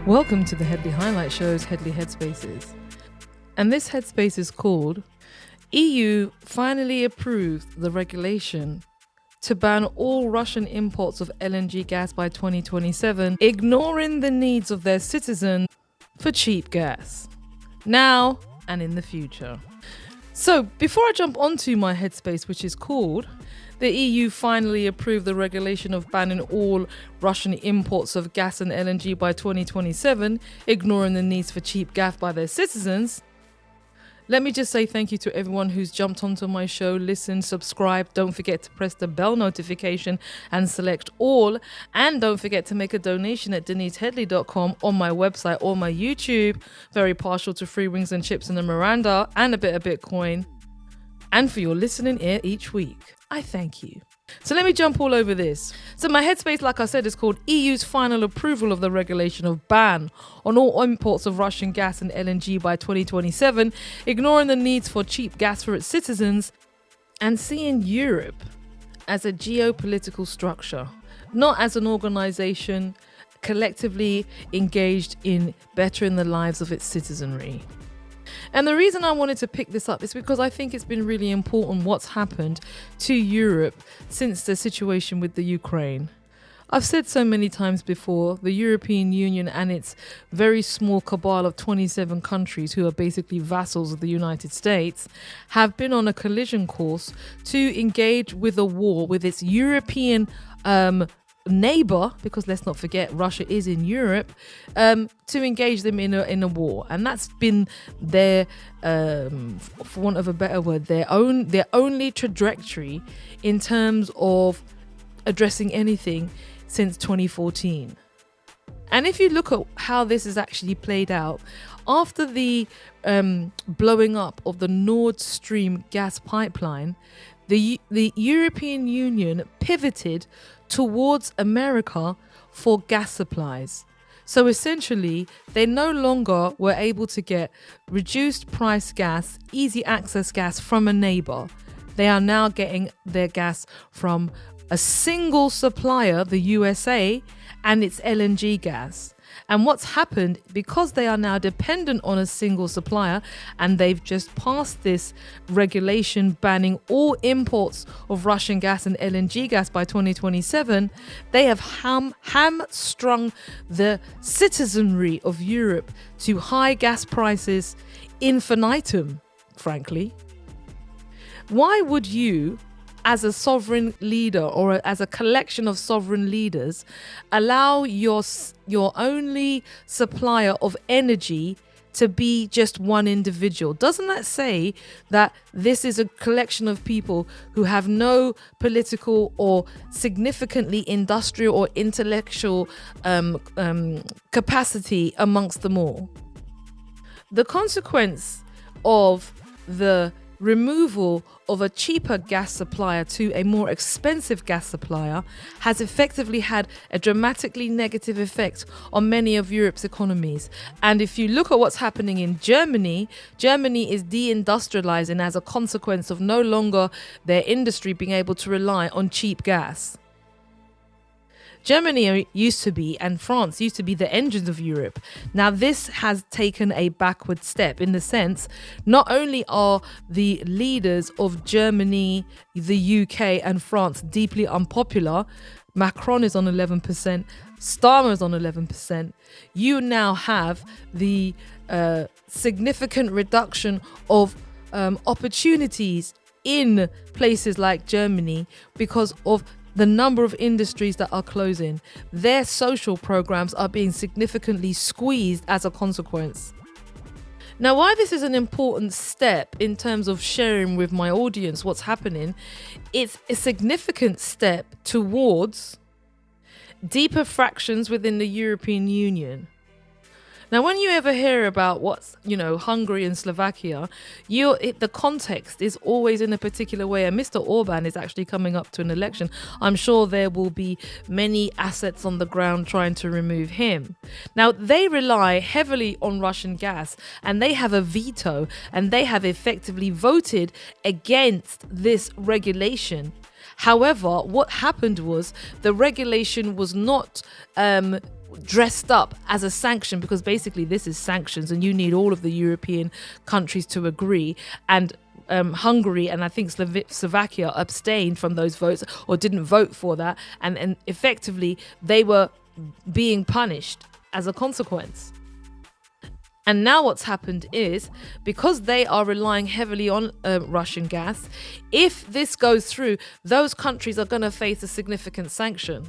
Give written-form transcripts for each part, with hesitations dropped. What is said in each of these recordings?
Welcome to the Headley Highlight Show's Headley Headspaces. And this headspace is called EU finally approved the regulation to ban all Russian imports of LNG gas by 2027, ignoring the needs of their citizens for cheap gas, now and in the future. So before I jump onto my headspace, which is called the EU finally approved the regulation of banning all Russian imports of gas and LNG by 2027, ignoring the needs for cheap gas by their citizens. Let me just say thank you to everyone who's jumped onto my show, listened, subscribed. Don't forget to press the bell notification and select all. And don't forget to make a donation at denisehedley.com on my website or my YouTube. Very partial to free wings and chips and a Miranda and a bit of Bitcoin. And for your listening ear each week. I thank you. So let me jump all over this. So my headspace, like I said, is called EU's final approval of the regulation of ban on all imports of Russian gas and LNG by 2027, ignoring the needs for cheap gas for its citizens and seeing Europe as a geopolitical structure, not as an organization collectively engaged in bettering the lives of its citizenry. And the reason I wanted to pick this up is because I think it's been really important what's happened to Europe since the situation with the Ukraine. I've said so many times before, the European Union and its very small cabal of 27 countries who are basically vassals of the United States have been on a collision course to engage with a war with its European neighbor, because let's not forget Russia is in Europe, to engage them in a war. And that's been their, for want of a better word, their only trajectory in terms of addressing anything since 2014. And if you look at how this has actually played out, after the blowing up of the Nord Stream gas pipeline, the European Union pivoted towards America for gas supplies. So essentially, they no longer were able to get reduced price gas, easy access gas from a neighbor. They are now getting their gas from a single supplier, the USA, and its LNG gas. And what's happened, because they are now dependent on a single supplier and they've just passed this regulation banning all imports of Russian gas and LNG gas by 2027, they have hamstrung the citizenry of Europe to high gas prices infinitum, frankly. Why would you, as a sovereign leader or as a collection of sovereign leaders, allow your only supplier of energy to be just one individual? Doesn't that say that this is a collection of people who have no political or significantly industrial or intellectual capacity amongst them all? The consequence of the removal of a cheaper gas supplier to a more expensive gas supplier has effectively had a dramatically negative effect on many of Europe's economies. And if you look at what's happening in Germany, Germany is deindustrializing as a consequence of no longer their industry being able to rely on cheap gas. Germany used to be, and France used to be, the engines of Europe. Now this has taken a backward step in the sense, not only are the leaders of Germany, the UK and France deeply unpopular, Macron is on 11%, Starmer is on 11%, you now have the significant reduction of opportunities in places like Germany because of the number of industries that are closing. Their social programs are being significantly squeezed as a consequence. Now, why this is an important step in terms of sharing with my audience what's happening, it's a significant step towards deeper fractions within the European Union. Now, when you ever hear about what's, Hungary and Slovakia, the context is always in a particular way. And Mr. Orban is actually coming up to an election. I'm sure there will be many assets on the ground trying to remove him. Now, they rely heavily on Russian gas and they have a veto and they have effectively voted against this regulation. However, what happened was the regulation was not dressed up as a sanction, because basically this is sanctions and you need all of the European countries to agree. And Hungary and I think Slovakia abstained from those votes or didn't vote for that. And effectively, they were being punished as a consequence. And now what's happened is, because they are relying heavily on Russian gas, if this goes through, those countries are going to face a significant sanction.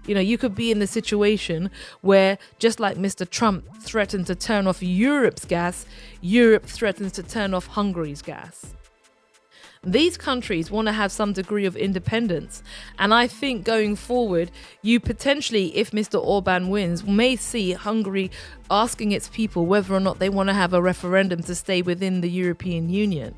You know, you could be in the situation where, just like Mr. Trump threatened to turn off Europe's gas, Europe threatens to turn off Hungary's gas. These countries want to have some degree of independence. And I think going forward, you potentially, if Mr. Orban wins, may see Hungary asking its people whether or not they want to have a referendum to stay within the European Union.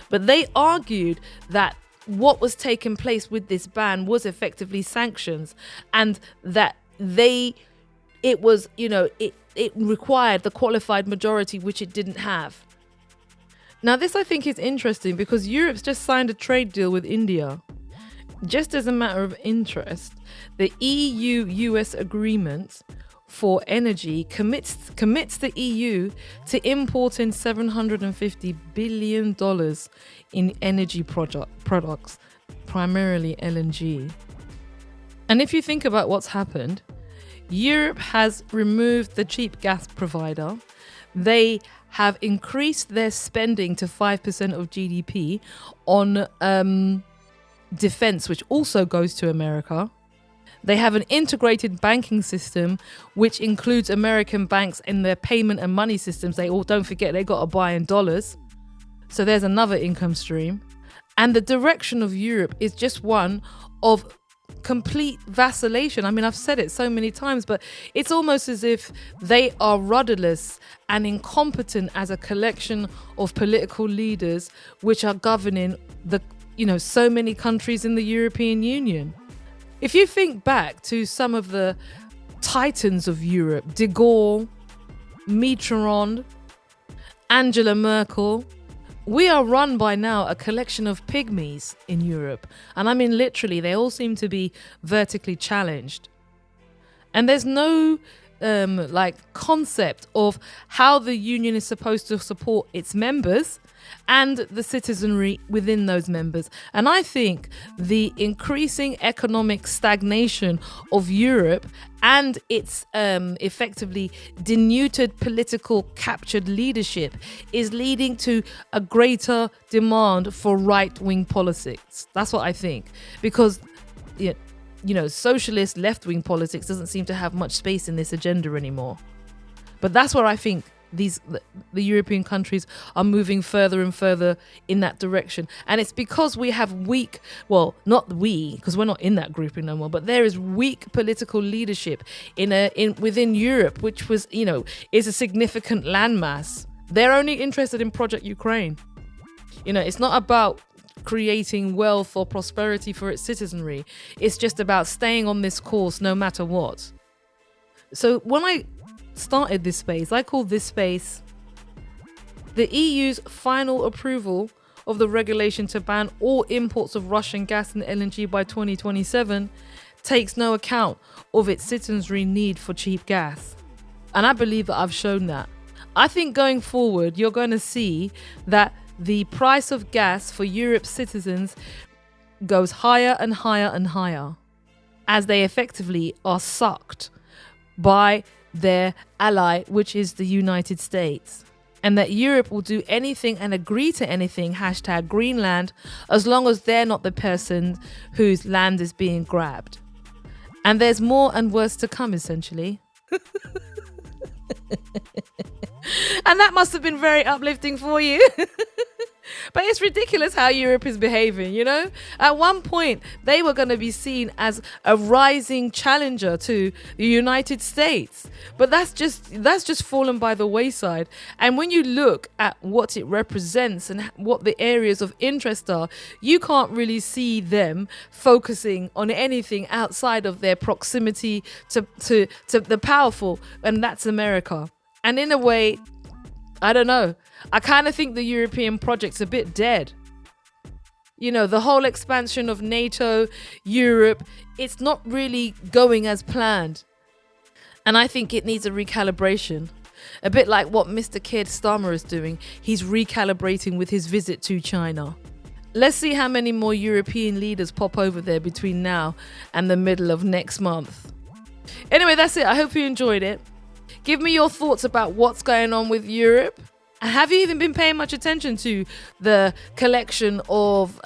But they argued that what was taking place with this ban was effectively sanctions, and that it required the qualified majority, which it didn't have. Now, this I think is interesting because Europe's just signed a trade deal with India. Just as a matter of interest, the EU-US agreement for energy commits the EU to importing $750 billion in energy products, primarily LNG. And if you think about what's happened, Europe has removed the cheap gas provider. They have increased their spending to 5% of GDP on defense, which also goes to America. They have an integrated banking system, which includes American banks in their payment and money systems. They all, don't forget, they got to buy in dollars. So there's another income stream. And the direction of Europe is just one of complete vacillation. I mean, I've said it so many times, but it's almost as if they are rudderless and incompetent as a collection of political leaders which are governing so many countries in the European Union. If you think back to some of the titans of Europe, de Gaulle, Mitterrand, Angela Merkel, we are run by now a collection of pygmies in Europe. And I mean, literally, they all seem to be vertically challenged. And there's no concept of how the union is supposed to support its members and the citizenry within those members. And I think the increasing economic stagnation of Europe and its effectively denuded political captured leadership is leading to a greater demand for right-wing politics. That's what I think. Because socialist left-wing politics doesn't seem to have much space in this agenda anymore. But that's where I think the European countries are moving further and further in that direction. And it's because we have weak, well, not we, because we're not in that grouping no more, but there is weak political leadership within Europe, which was, is a significant landmass. They're only interested in Project Ukraine. It's not about creating wealth or prosperity for its citizenry. It's just about staying on this course no matter what. So when I started this space, I called this space the EU's final approval of the regulation to ban all imports of Russian gas and LNG by 2027 takes no account of its citizenry need for cheap gas. And I believe that I've shown that. I think going forward, you're going to see that the price of gas for Europe's citizens goes higher and higher and higher as they effectively are sucked by their ally, which is the United States. And that Europe will do anything and agree to anything, #Greenland, as long as they're not the person whose land is being grabbed. And there's more and worse to come, essentially. And that must have been very uplifting for you. But it's ridiculous how Europe is behaving, At one point, they were going to be seen as a rising challenger to the United States. But that's just fallen by the wayside. And when you look at what it represents and what the areas of interest are, you can't really see them focusing on anything outside of their proximity to the powerful, and that's America. And in a way, I don't know. I kind of think the European project's a bit dead. The whole expansion of NATO, Europe, it's not really going as planned. And I think it needs a recalibration. A bit like what Mr. Keir Starmer is doing. He's recalibrating with his visit to China. Let's see how many more European leaders pop over there between now and the middle of next month. Anyway, that's it. I hope you enjoyed it. Give me your thoughts about what's going on with Europe. Have you even been paying much attention to the collection of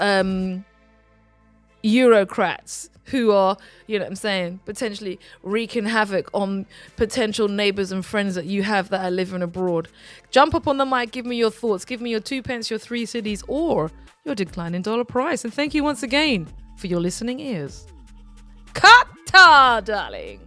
Eurocrats who are, you know what I'm saying, potentially wreaking havoc on potential neighbours and friends that you have that are living abroad? Jump up on the mic, give me your thoughts, give me your 2 pence, your 3 cities, or your declining dollar price. And thank you once again for your listening ears. Kata, darling.